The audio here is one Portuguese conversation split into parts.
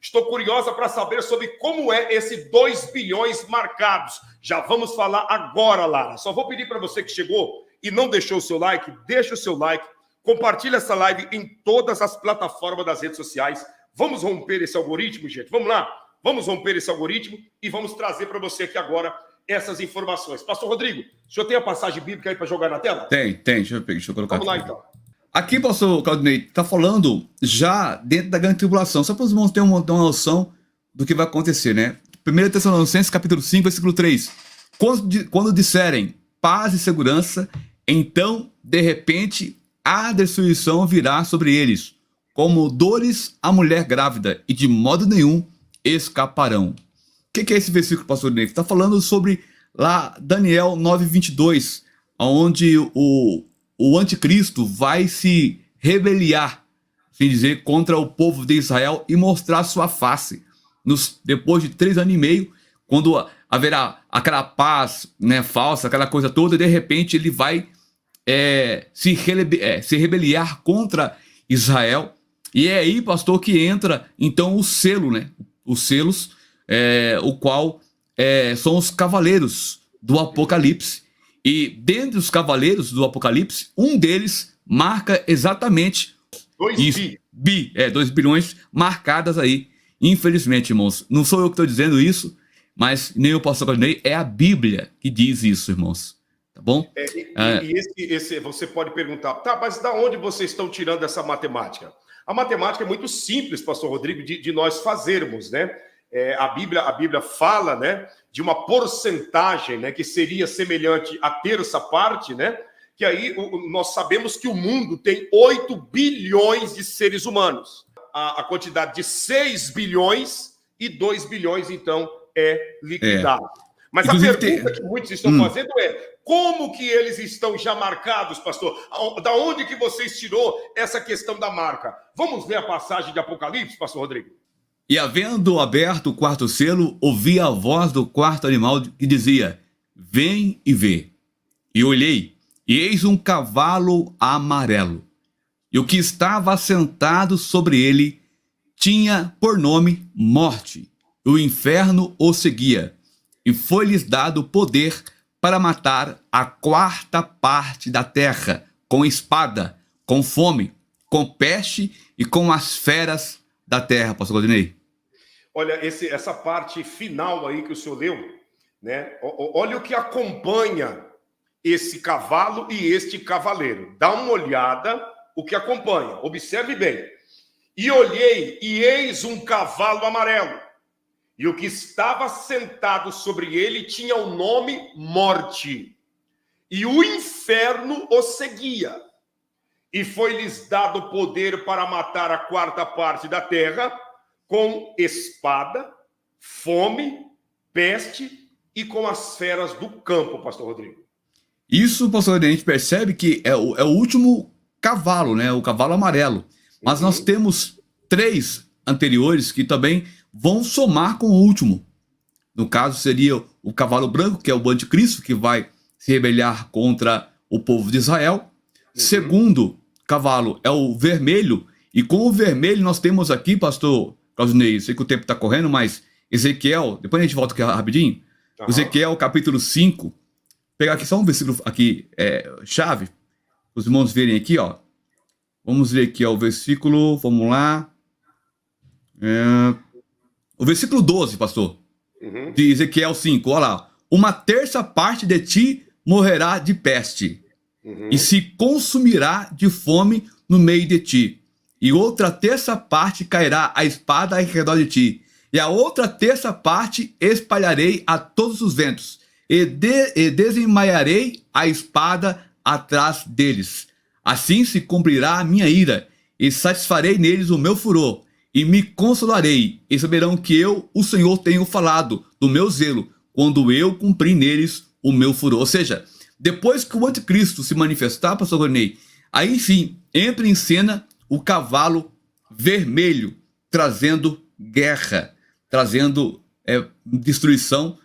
Estou curiosa para saber sobre como é esse 2 bilhões marcados. Já vamos falar agora, Lara. Só vou pedir para você que chegou e não deixou o seu like, deixa o seu like, compartilha essa live em todas as plataformas das redes sociais. Vamos romper esse algoritmo, gente? Vamos lá? Vamos romper esse algoritmo e vamos trazer para você aqui agora essas informações. Pastor Rodrigo, o senhor tem a passagem bíblica aí para jogar na tela? Tem. Deixa eu colocar. Vamos aqui. lá, então. Aqui, pastor Claudinei, está falando já dentro da grande tribulação. Só para os irmãos terem uma noção do que vai acontecer, né? 1 Tessalonicenses, capítulo 5, versículo 3. Quando disserem paz e segurança, então, de repente, a destruição virá sobre eles, como dores à mulher grávida, e de modo nenhum escaparão. O que é esse versículo, pastor Ney? Está falando sobre lá Daniel 9:22, onde o anticristo vai se rebeliar, assim dizer, contra o povo de Israel e mostrar sua face. Depois de 3 anos e meio, quando haverá aquela paz, né, falsa, aquela coisa toda, e de repente ele vai se rebeliar contra Israel. E é aí, pastor, que entra então o selo, né? Os selos, o qual são os cavaleiros do Apocalipse. E dentre os cavaleiros do Apocalipse, um deles marca exatamente 2 bilhões marcadas aí. Infelizmente, irmãos, não sou eu que estou dizendo isso, mas nem o pastor Claudinei, é a Bíblia que diz isso, irmãos. Tá bom? Esse você pode perguntar, tá, mas da onde vocês estão tirando essa matemática? A matemática é muito simples, pastor Rodrigo, de nós fazermos, né? A Bíblia fala, né, de uma porcentagem, né, que seria semelhante à terça parte, né? Que aí nós sabemos que o mundo tem 8 bilhões de seres humanos. A quantidade de 6 bilhões e 2 bilhões, então, é liquidado. Mas inclusive, a pergunta que muitos estão fazendo é: como que eles estão já marcados, pastor? Da onde que vocês tirou essa questão da marca? Vamos ver a passagem de Apocalipse, pastor Rodrigo? E havendo aberto o quarto selo, ouvi a voz do quarto animal que dizia: vem e vê. E olhei, e eis um cavalo amarelo. E o que estava sentado sobre ele tinha por nome Morte. E o inferno o seguia. E foi-lhes dado poder para matar a 4ª parte da terra, com espada, com fome, com peste e com as feras da terra, pastor Claudinei. Olha, essa parte final aí que o senhor leu, né? Olha o que acompanha esse cavalo e este cavaleiro. Dá uma olhada o que acompanha, observe bem. E olhei, e eis um cavalo amarelo. E o que estava sentado sobre ele tinha o nome Morte. E o inferno o seguia. E foi-lhes dado poder para matar a 4ª parte da terra, com espada, fome, peste e com as feras do campo, pastor Rodrigo. Isso, pastor Rodrigo, a gente percebe que é o último cavalo, né? O cavalo amarelo. Mas nós temos 3 anteriores que também vão somar com o último. No caso, seria o cavalo branco, que é o anticristo, que vai se rebeliar contra o povo de Israel. Segundo cavalo é o vermelho. E com o vermelho nós temos aqui, pastor Claudinei, sei que o tempo está correndo, mas Ezequiel, depois a gente volta aqui rapidinho. Ezequiel, capítulo 5. Vou pegar aqui só um versículo aqui, chave, os irmãos verem aqui, ó. Vamos ler aqui, ó, o versículo, vamos lá. O versículo 12, pastor, de Ezequiel 5, olha lá. 1/3 parte de ti morrerá de peste, e se consumirá de fome no meio de ti. E outra 1/3 parte cairá a espada ao redor de ti. E a outra 1/3 parte espalharei a todos os ventos, e desemaiarei a espada atrás deles. Assim se cumprirá a minha ira, e satisfarei neles o meu furor, e me consolarei, e saberão que eu, o Senhor, tenho falado do meu zelo, quando eu cumpri neles o meu furor. Ou seja, depois que o anticristo se manifestar, pastor Ronei, aí sim entra em cena o cavalo vermelho, trazendo guerra, trazendo destruição.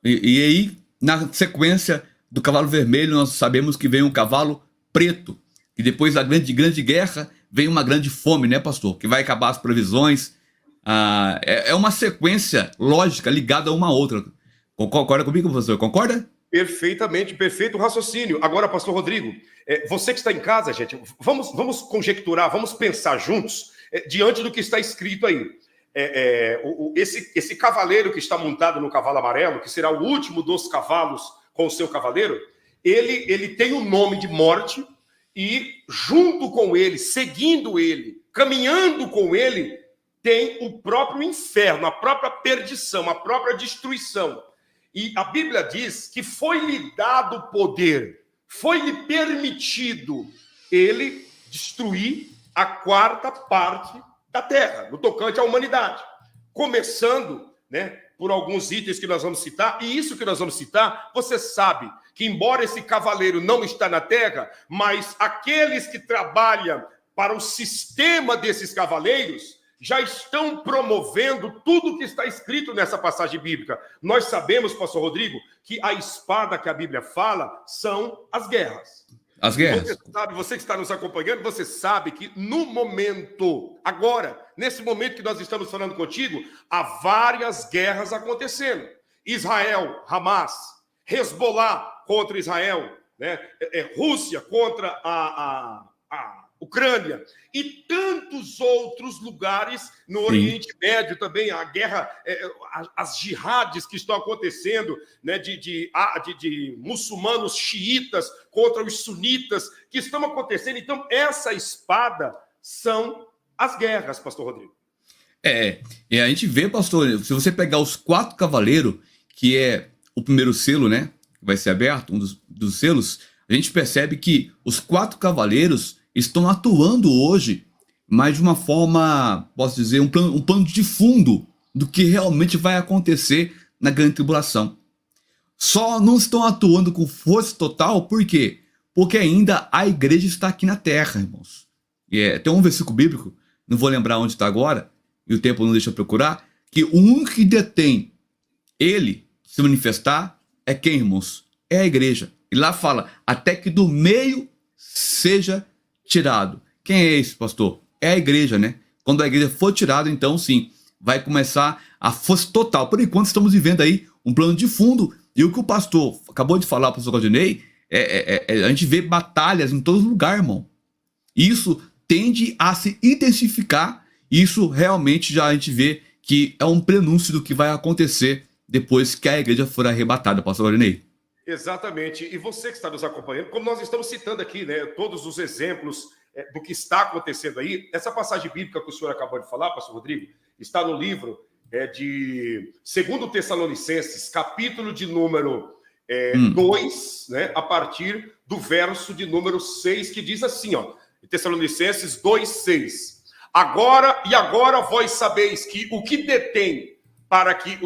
E aí, na sequência do cavalo vermelho, nós sabemos que vem um cavalo preto, e depois da grande guerra vem uma grande fome, né, pastor? Que vai acabar as provisões, é uma sequência lógica ligada a uma outra. Concorda comigo, professor? Concorda? Perfeitamente, perfeito raciocínio. Agora, pastor Rodrigo, você que está em casa, gente, vamos conjecturar, vamos pensar juntos diante do que está escrito aí. Esse cavaleiro que está montado no cavalo amarelo, que será o último dos cavalos com o seu cavaleiro, ele tem o nome de morte e junto com ele, seguindo ele, caminhando com ele, tem o próprio inferno, a própria perdição, a própria destruição. E a Bíblia diz que foi-lhe dado poder, foi-lhe permitido ele destruir a quarta parte da terra, no tocante à humanidade. Começando, né, por alguns itens que nós vamos citar, e isso que nós vamos citar, você sabe que embora esse cavaleiro não está na terra, mas aqueles que trabalham para o sistema desses cavaleiros já estão promovendo tudo que está escrito nessa passagem bíblica. Nós sabemos, pastor Rodrigo, que a espada que a Bíblia fala são as guerras. As guerras. Você que está nos acompanhando, você sabe que no momento, agora, nesse momento que nós estamos falando contigo, há várias guerras acontecendo. Israel, Hamas, Hezbollah contra Israel, né? Rússia contra a Ucrânia e tantos outros lugares no Oriente Médio também, a guerra, as jihades que estão acontecendo, né, de muçulmanos xiitas contra os sunitas que estão acontecendo. Então, essa espada são as guerras, pastor Rodrigo. E a gente vê, pastor, se você pegar os 4 cavaleiros, que é o primeiro selo, né, vai ser aberto, um dos selos, a gente percebe que os 4 cavaleiros estão atuando hoje, mas de uma forma, posso dizer, um plano de fundo do que realmente vai acontecer na grande tribulação. Só não estão atuando com força total, por quê? Porque ainda a igreja está aqui na terra, irmãos. Tem um versículo bíblico, não vou lembrar onde está agora, e o tempo não deixa eu procurar, que o único que detém ele se manifestar é quem, irmãos? É a igreja. E lá fala, até que do meio seja tirado. Quem é esse, pastor? É a igreja, né? Quando a igreja for tirada, então sim, vai começar a força total. Por enquanto estamos vivendo aí um plano de fundo, e o que o pastor acabou de falar, o pastor Claudinei, a gente vê batalhas em todo lugar, irmão. Isso tende a se intensificar, e isso realmente já a gente vê que é um prenúncio do que vai acontecer depois que a igreja for arrebatada, pastor Claudinei. Exatamente. E você que está nos acompanhando, como nós estamos citando aqui, né, todos os exemplos do que está acontecendo aí, essa passagem bíblica que o senhor acabou de falar, pastor Rodrigo, está no livro de 2 Tessalonicenses, capítulo de número 2, né, a partir do verso de número 6, que diz assim, ó, Tessalonicenses 2:6. Agora vós sabeis que o que detém para que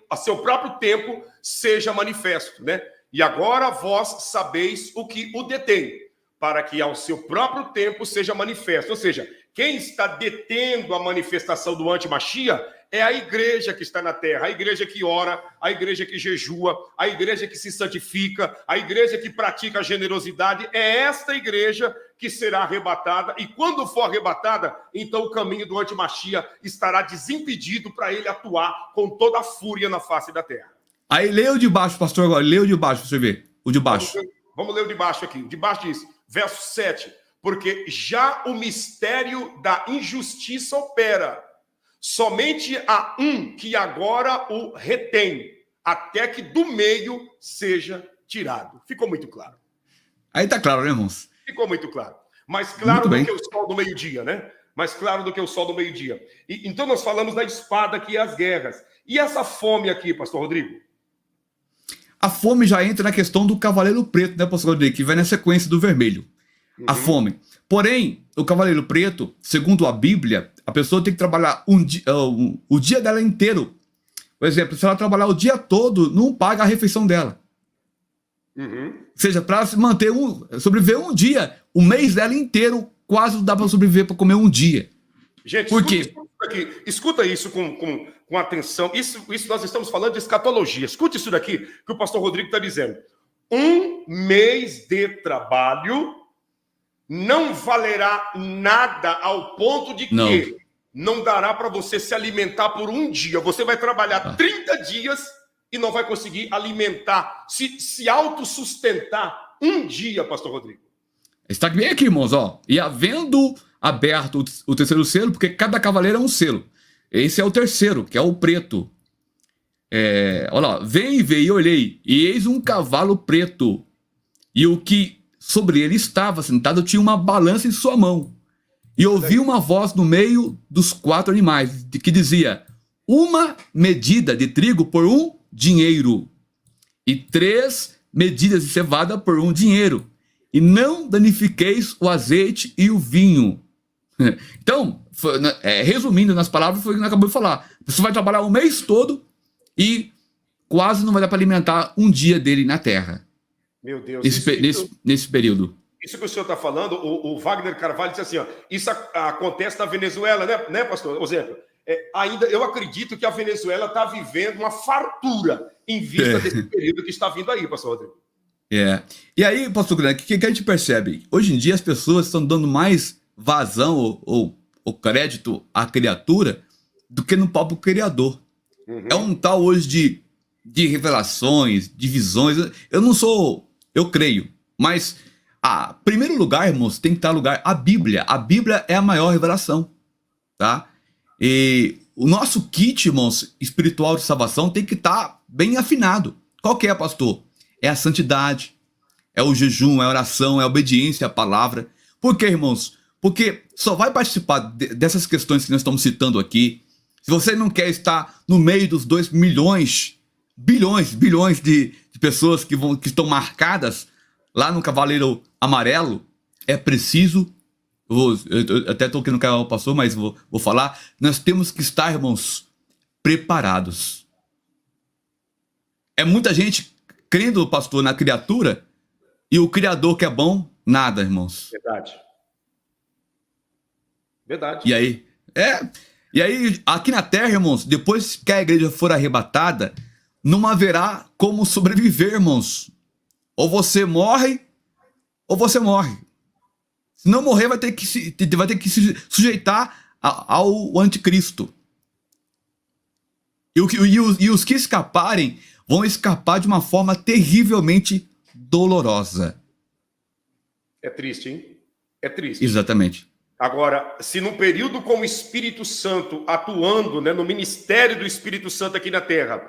a seu próprio tempo seja manifesto, né? E agora vós sabeis o que o detém, para que ao seu próprio tempo seja manifesto. Ou seja, quem está detendo a manifestação do anti-Machia é a igreja que está na terra, a igreja que ora, a igreja que jejua, a igreja que se santifica, a igreja que pratica a generosidade. É esta igreja que será arrebatada, e quando for arrebatada, então o caminho do anti-Machia estará desimpedido para ele atuar com toda a fúria na face da terra. Aí lê o de baixo, pastor, agora. Lê o de baixo para você ver. O de baixo. Vamos ler o de baixo aqui. O de baixo diz, verso 7. Porque já o mistério da injustiça opera. Somente há um que agora o retém, até que do meio seja tirado. Ficou muito claro. Aí tá claro, né, irmãos? Ficou muito claro. Mais claro do que o sol do meio-dia, né? Mais claro do que o sol do meio-dia. Então nós falamos da espada que é as guerras. E essa fome aqui, pastor Rodrigo? A fome já entra na questão do cavaleiro preto, né, pastor Rodrigo? Que vai na sequência do vermelho. A fome. Porém, o cavaleiro preto, segundo a Bíblia, a pessoa tem que trabalhar o dia dela inteiro. Por exemplo, se ela trabalhar o dia todo, não paga a refeição dela. Ou seja, para se manter sobreviver um dia, o mês dela inteiro quase não dá para sobreviver para comer um dia. Gente, por quê? Escuta isso com atenção. Isso nós estamos falando de escatologia. Escute isso daqui que o pastor Rodrigo está dizendo. Um mês de trabalho não valerá nada ao ponto de que não dará para você se alimentar por um dia. Você vai trabalhar 30 dias e não vai conseguir alimentar, se autossustentar um dia, pastor Rodrigo. Está bem aqui, irmãos, ó. E havendo aberto o terceiro selo, porque cada cavaleiro é um selo. Esse é o terceiro, que é o preto. Olha lá, vem e veio e olhei, e eis um cavalo preto, e o que sobre ele estava sentado tinha uma balança em sua mão. E ouvi uma voz no meio dos 4 animais, que dizia: uma medida de trigo por um dinheiro, e 3 medidas de cevada por um dinheiro, e não danifiqueis o azeite e o vinho. Então, resumindo nas palavras, foi o que nós acabamos de falar. Você vai trabalhar o mês todo e quase não vai dar para alimentar um dia dele na terra. Meu Deus. Nesse período. Isso que o senhor está falando, o Wagner Carvalho disse assim, ó, isso acontece na Venezuela, né pastor? Por exemplo, ainda eu acredito que a Venezuela está vivendo uma fartura em vista desse período que está vindo aí, pastor Rodrigo. E aí, pastor Grande, o que a gente percebe? Hoje em dia as pessoas estão dando mais vazão ou crédito à criatura do que no próprio Criador. É um tal hoje de revelações, de visões. Eu creio, mas primeiro lugar, irmãos, tem que estar lugar a Bíblia. A Bíblia é a maior revelação, tá? E o nosso kit, irmãos, espiritual de salvação tem que estar bem afinado. Qual que é, pastor? É a santidade, é o jejum, é a oração, é a obediência à palavra. Por quê, irmãos? Porque só vai participar dessas questões que nós estamos citando aqui se você não quer estar no meio dos 2 milhões, bilhões de pessoas que estão marcadas lá no Cavaleiro Amarelo. É preciso, eu até estou aqui no canal pastor, mas vou falar, nós temos que estar, irmãos, preparados. É muita gente crendo, pastor, na criatura, e o Criador que é bom, nada, irmãos. Verdade. E aí, aqui na terra, irmãos, depois que a igreja for arrebatada, não haverá como sobreviver, irmãos. Ou você morre, ou você morre. Se não morrer, vai ter que se sujeitar ao anticristo. E os que escaparem vão escapar de uma forma terrivelmente dolorosa. É triste, hein? É triste. Exatamente. Agora, se num período com o Espírito Santo atuando, né, no ministério do Espírito Santo aqui na Terra,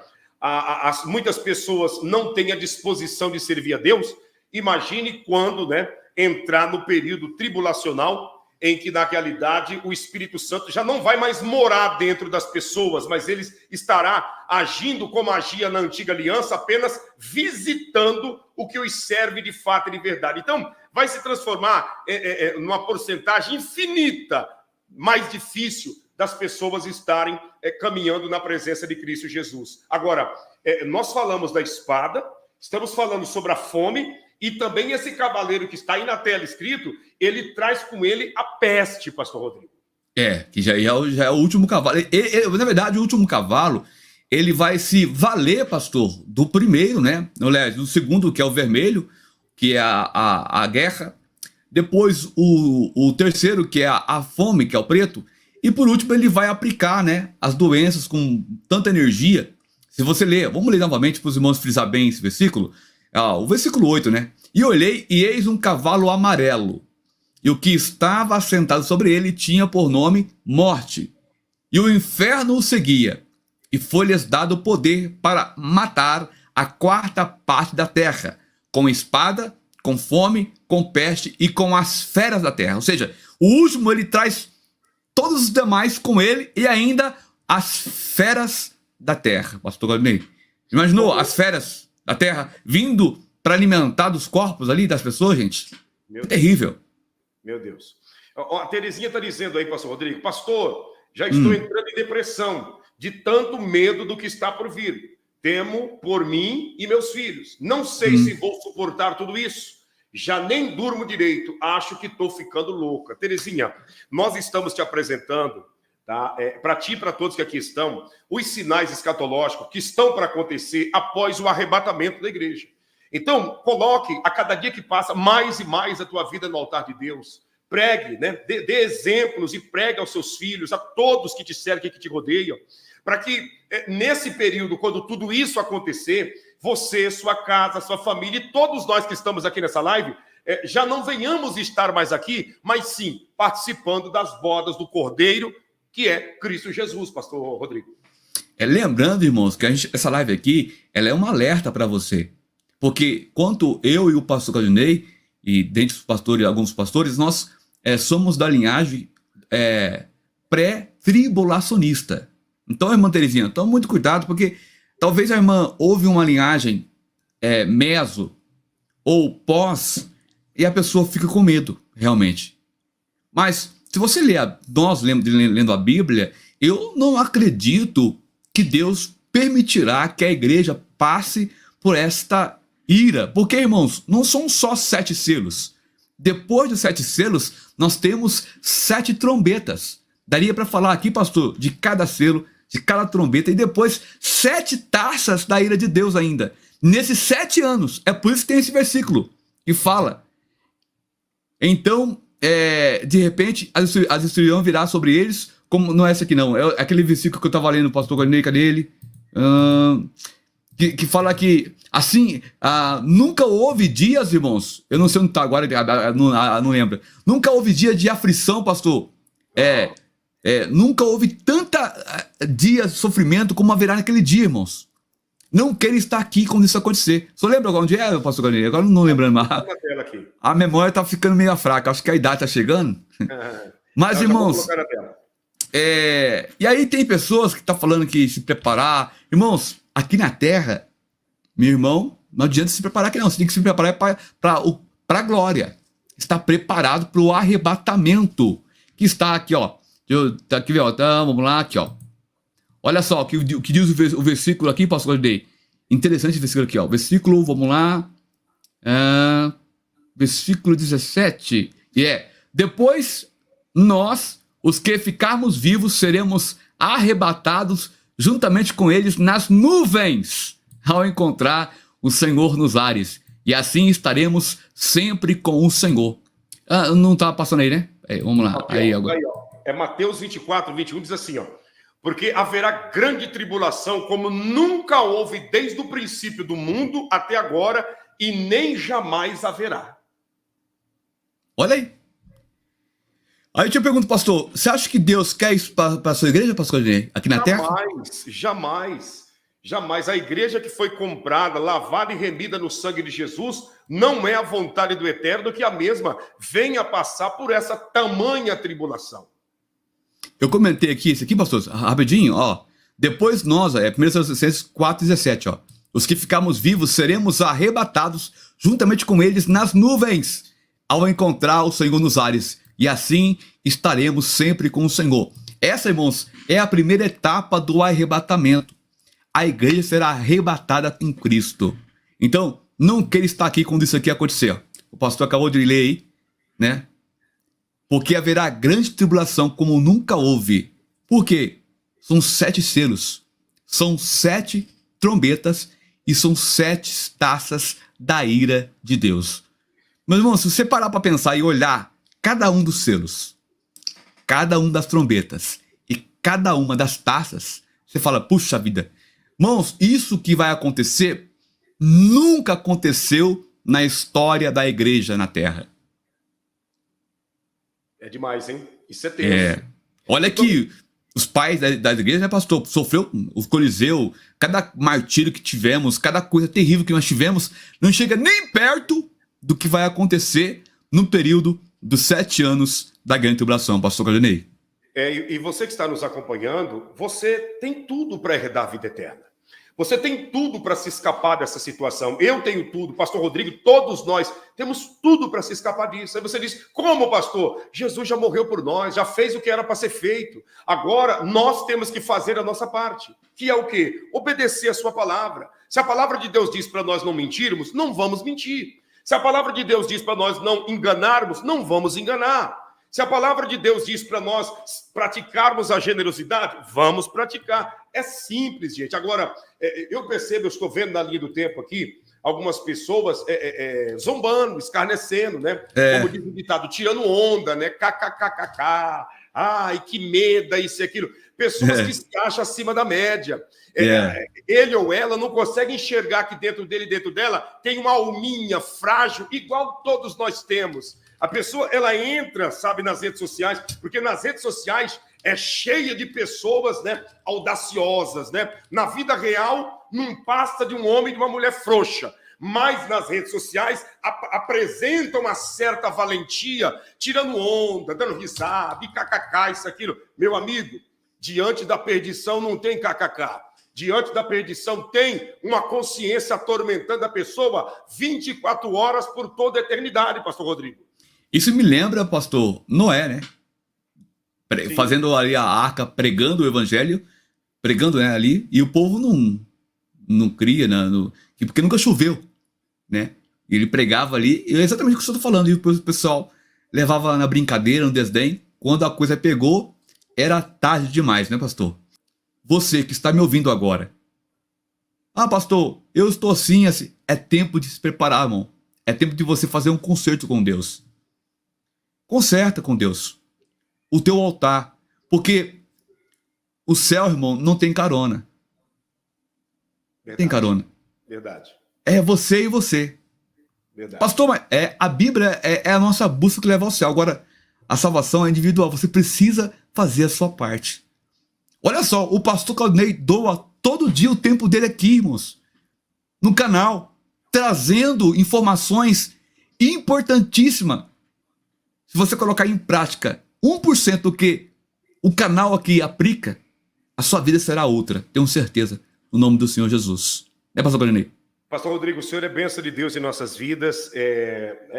muitas pessoas não têm a disposição de servir a Deus, imagine quando, né, entrar no período tribulacional, em que, na realidade, o Espírito Santo já não vai mais morar dentro das pessoas, mas ele estará agindo como agia na antiga aliança, apenas visitando o que os serve de fato e de verdade. Então, vai se transformar numa porcentagem infinita, mais difícil das pessoas estarem caminhando na presença de Cristo Jesus. Agora, nós falamos da espada, estamos falando sobre a fome, e também esse cavaleiro que está aí na tela escrito, ele traz com ele a peste, pastor Rodrigo. Que já é o último cavalo. Na verdade, o último cavalo, ele vai se valer, pastor, do primeiro, né? Do segundo, que é o vermelho, que é a guerra. Depois, o terceiro, que é a fome, que é o preto. E por último, ele vai aplicar, né, as doenças com tanta energia. Se você ler, vamos ler novamente para os irmãos frisar bem esse versículo. O versículo 8, né? E olhei, e eis um cavalo amarelo, e o que estava assentado sobre ele tinha por nome Morte, e o inferno o seguia, e foi-lhes dado poder para matar a 4ª parte da terra, com espada, com fome, com peste e com as feras da terra. Ou seja, o último ele traz todos os demais com ele e ainda as feras da terra. Pastor Galdinei, imaginou as feras da terra vindo para alimentar dos corpos ali das pessoas, gente? É terrível. Meu Deus. A Terezinha está dizendo aí, pastor Rodrigo, pastor, já estou entrando em depressão, de tanto medo do que está por vir. Temo por mim e meus filhos. Não sei se vou suportar tudo isso. Já nem durmo direito. Acho que estou ficando louca. Terezinha, nós estamos te apresentando, tá? Para ti e para todos que aqui estão, os sinais escatológicos que estão para acontecer após o arrebatamento da igreja. Então, coloque a cada dia que passa mais e mais a tua vida no altar de Deus. pregue, né? Dê exemplos e pregue aos seus filhos, a todos que te cercam, que te rodeiam, para que nesse período, quando tudo isso acontecer, você, sua casa, sua família e todos nós que estamos aqui nessa live, já não venhamos estar mais aqui, mas sim participando das bodas do Cordeiro, que é Cristo Jesus, pastor Rodrigo. Lembrando, irmãos, que essa live aqui, ela é um alerta para você. Porque quanto eu e o pastor Claudinei, e dentre os pastores, alguns pastores, nós somos da linhagem pré-tribulacionista. Então, irmã Terezinha, tome muito cuidado, porque talvez a irmã ouve uma linhagem meso ou pós, e a pessoa fica com medo, realmente. Mas, se você nós lendo a Bíblia, eu não acredito que Deus permitirá que a igreja passe por esta ira. Porque, irmãos, não são só 7 selos. Depois dos 7 selos, nós temos 7 trombetas. Daria para falar aqui, pastor, de cada selo, de cada trombeta, e depois 7 taças da ira de Deus ainda. Nesses 7 anos. É por isso que tem esse versículo que fala. Então, de repente, a destruição virá sobre eles, como não é esse aqui não, é aquele versículo que eu estava lendo, o pastor Guarnei, cadê ele? Que fala que, assim, nunca houve dias, irmãos, eu não sei onde está agora, não lembro, nunca houve dia de aflição, pastor, nunca houve tanta dias de sofrimento como haverá naquele dia, irmãos. Não quero estar aqui quando isso acontecer. Só lembra onde é, pastor Guarnei? Agora não lembrando mais. A memória está ficando meio fraca, acho que a idade está chegando. Mas, irmãos, e aí tem pessoas que estão falando que se preparar. Irmãos, aqui na terra, meu irmão, não adianta se preparar aqui não. Você tem que se preparar para a glória. Está preparado para o arrebatamento. Que está aqui, ó. Aqui, ó. Então, vamos lá, aqui, ó. Olha só o que diz o versículo aqui, pastor Guardei. Interessante esse versículo aqui, ó. Versículo, vamos lá. Versículo 17. Depois nós, os que ficarmos vivos, seremos arrebatados juntamente com eles nas nuvens, ao encontrar o Senhor nos ares. E assim estaremos sempre com o Senhor. Não está passando aí, né? Vamos lá. Aí, agora. Aí, ó. Mateus 24, 21, diz assim, ó. Porque haverá grande tribulação, como nunca houve desde o princípio do mundo até agora, e nem jamais haverá. Olha aí. Aí eu te pergunto, pastor, você acha que Deus quer isso para a sua igreja, pastor Guarnei, aqui na terra? Jamais. A igreja que foi comprada, lavada e remida no sangue de Jesus, não é a vontade do Eterno que a mesma venha passar por essa tamanha tribulação. Eu comentei aqui, esse aqui, pastor, rapidinho, ó. Depois nós, 1 Tessalonicenses 4,17, ó. Os que ficarmos vivos seremos arrebatados juntamente com eles nas nuvens, ao encontrar o Senhor nos ares. E assim estaremos sempre com o Senhor. Essa, irmãos, é a primeira etapa do arrebatamento. A igreja será arrebatada com Cristo. Então, não queira estar aqui quando isso aqui acontecer. O pastor acabou de ler aí, né? Porque haverá grande tribulação como nunca houve. Por quê? São 7 selos, são 7 trombetas e são 7 taças da ira de Deus. Meus irmãos, se você parar para pensar e olhar cada um dos selos, cada um das trombetas e cada uma das taças, você fala, puxa vida. Irmãos, isso que vai acontecer nunca aconteceu na história da igreja na terra. É demais, hein? Isso é tenso. Olha que os pais da igreja, né, pastor, sofreu o Coliseu, cada martírio que tivemos, cada coisa terrível que nós tivemos, não chega nem perto do que vai acontecer no período dos 7 anos da grande tribulação, pastor Claudinei. E você que está nos acompanhando, você tem tudo para herdar a vida eterna. Você tem tudo para se escapar dessa situação. Eu tenho tudo, pastor Rodrigo, todos nós temos tudo para se escapar disso. Aí você diz, como, pastor? Jesus já morreu por nós, já fez o que era para ser feito. Agora, nós temos que fazer a nossa parte. Que é o quê? Obedecer a sua palavra. Se a palavra de Deus diz para nós não mentirmos, não vamos mentir. Se a palavra de Deus diz para nós não enganarmos, não vamos enganar. Se a palavra de Deus diz para nós praticarmos a generosidade, vamos praticar. É simples, gente. Agora, eu percebo, eu estou vendo na linha do tempo aqui, algumas pessoas zombando, escarnecendo, né? É. Como diz o ditado, tirando onda, né? KKKKK, ai, que medo, isso e aquilo. Pessoas que se acham acima da média. Ele ou ela não consegue enxergar que dentro dele e dentro dela tem uma alminha frágil, igual todos nós temos. A pessoa, ela entra, sabe, nas redes sociais, porque nas redes sociais é cheia de pessoas, né, audaciosas, né? Na vida real, não passa de um homem e de uma mulher frouxa. Mas nas redes sociais apresentam uma certa valentia, tirando onda, dando risada, e kkk, isso, aquilo. Meu amigo, diante da perdição não tem kkk. Diante da perdição tem uma consciência atormentando a pessoa 24 horas por toda a eternidade, pastor Rodrigo. Isso me lembra, pastor, Noé, né? Fazendo ali a arca, pregando o evangelho, pregando, né, ali, e o povo não cria, né, porque nunca choveu, né? E ele pregava ali, e é exatamente o que eu estou falando, e o pessoal levava na brincadeira, no desdém. Quando a coisa pegou, era tarde demais, né, pastor? Você que está me ouvindo agora. Ah, pastor, eu estou assim. É tempo de se preparar, irmão. É tempo de você fazer um concerto com Deus. Conserta com Deus o teu altar. Porque o céu, irmão, não tem carona. Verdade. Tem carona. Verdade. É você e você. Verdade. Pastor, mas a Bíblia é a nossa busca que leva ao céu. Agora, a salvação é individual. Você precisa fazer a sua parte. Olha só, o pastor Claudinei doa todo dia o tempo dele aqui, irmãos, no canal, trazendo informações importantíssimas. Se você colocar em prática 1% do que o canal aqui aplica, a sua vida será outra, tenho certeza, no nome do Senhor Jesus. Né, pastor Claudinei? Pastor Rodrigo, o senhor é bênção de Deus em nossas vidas.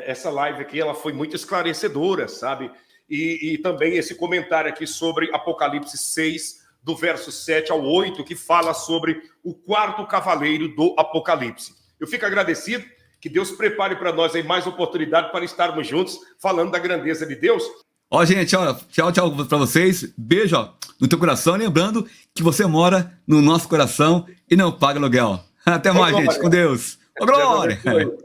Essa live aqui, ela foi muito esclarecedora, sabe? E também esse comentário aqui sobre Apocalipse 6, do verso 7 ao 8, que fala sobre o quarto cavaleiro do Apocalipse. Eu fico agradecido, que Deus prepare para nós aí mais oportunidade para estarmos juntos, falando da grandeza de Deus. Ó, gente, ó, tchau para vocês. Beijo, ó, no teu coração. Lembrando que você mora no nosso coração e não paga aluguel. Até mais, gente. Com Deus. Ô, glória!